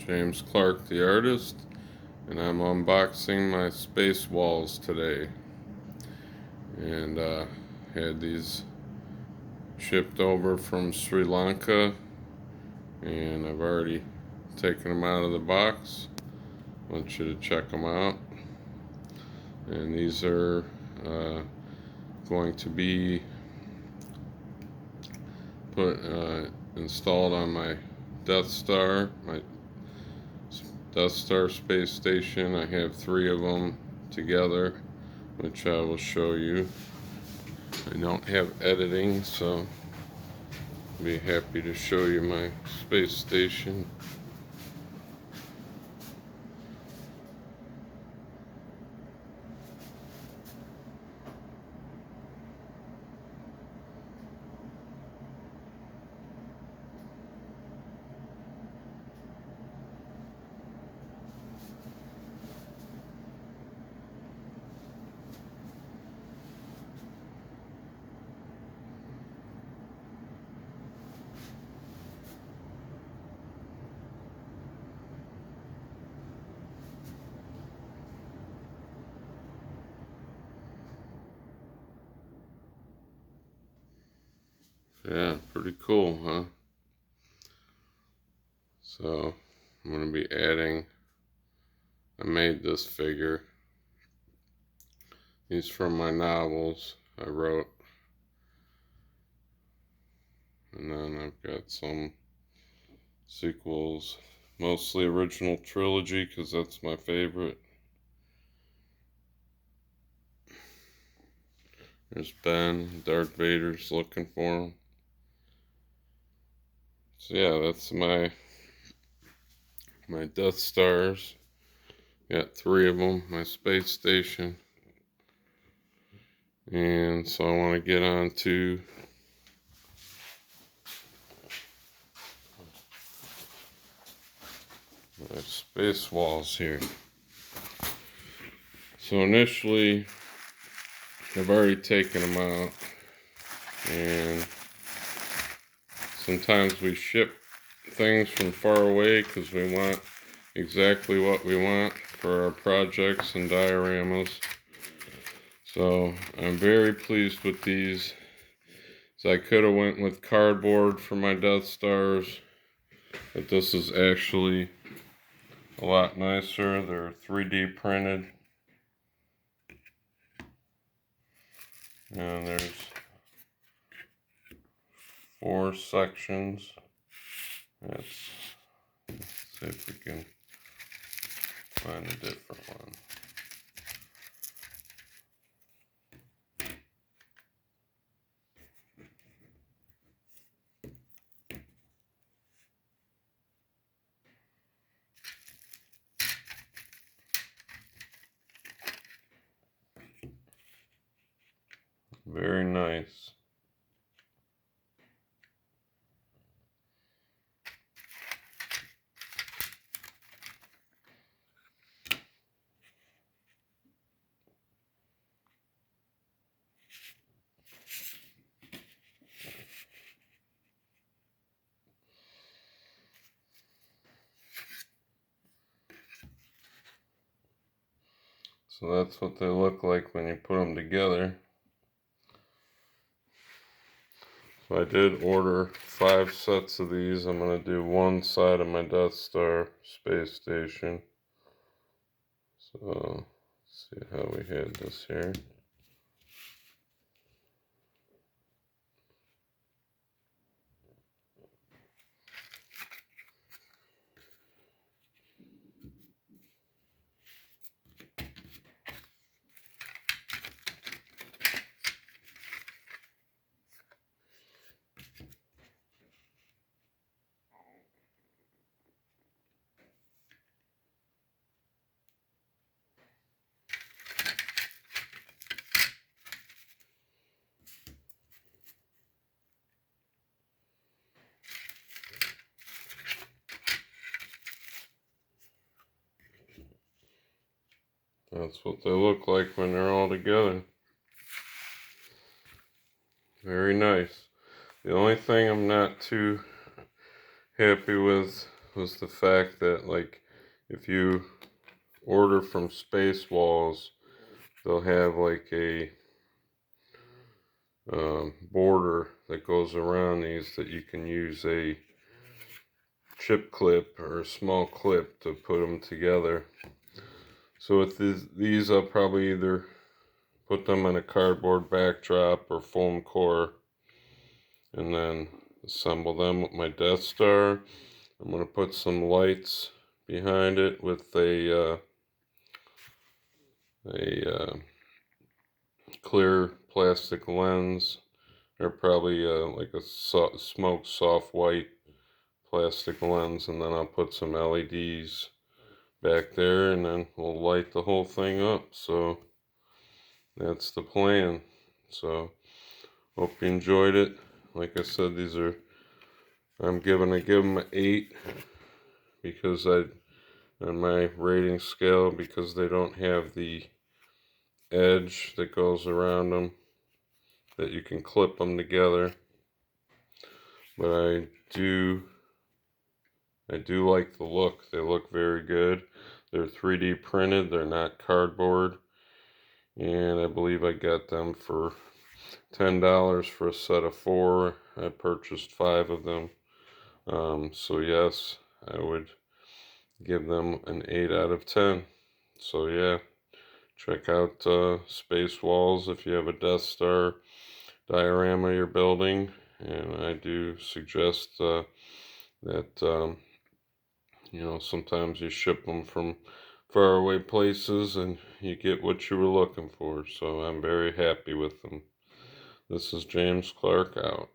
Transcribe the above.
James Clark, the artist, and I'm unboxing my space walls today. And had these shipped over from Sri Lanka, and I've already taken them out of the box. I want you to check them out. And these are going to be installed on my Death Star, my Death Star space station. I have 3 of them together, which I will show you. I don't have editing, so I'll be happy to show you my space station. Yeah, pretty cool, huh? So I'm going to be adding, I made this figure. These from my novels I wrote. And then I've got some sequels, mostly original trilogy because that's my favorite. There's Ben, Darth Vader's looking for him. So yeah, that's my Death Stars. Got 3 of them, my space station. And so I want to get on to my space walls here. So initially, I've already taken them out, and sometimes we ship things from far away because we want exactly what we want for our projects and dioramas. So I'm very pleased with these. So I could have went with cardboard for my Death Stars, but this is actually a lot nicer. They're 3D printed. And there's 4 sections. Let's see if we can find a different one. Very nice. So that's what they look like when you put them together. So I did order 5 sets of these. I'm going to do one side of my Death Star space station. So let's see how we had this here. That's what they look like when they're all together. Very nice. The only thing I'm not too happy with was the fact that, like, if you order from Space Walls, they'll have like a border that goes around these that you can use a chip clip or a small clip to put them together. So with these I'll probably either put them on a cardboard backdrop or foam core and then assemble them with my Death Star. I'm going to put some lights behind it with a clear plastic lens, or probably like a smoked soft white plastic lens, and then I'll put some LEDs back there and then we'll light the whole thing up. So that's the plan. So hope you enjoyed it. Like I said, I'm gonna give them an 8 because on my rating scale, because they don't have the edge that goes around them that you can clip them together. But I do like the look. They look very good. They're 3D printed. They're not cardboard. And I believe I got them for $10 for a set of 4. I purchased 5 of them. So yes, I would give them an 8 out of 10. So yeah, check out Space Walls if you have a Death Star diorama you're building. And I do suggest that sometimes you ship them from faraway places and you get what you were looking for. So I'm very happy with them. This is James Clark out.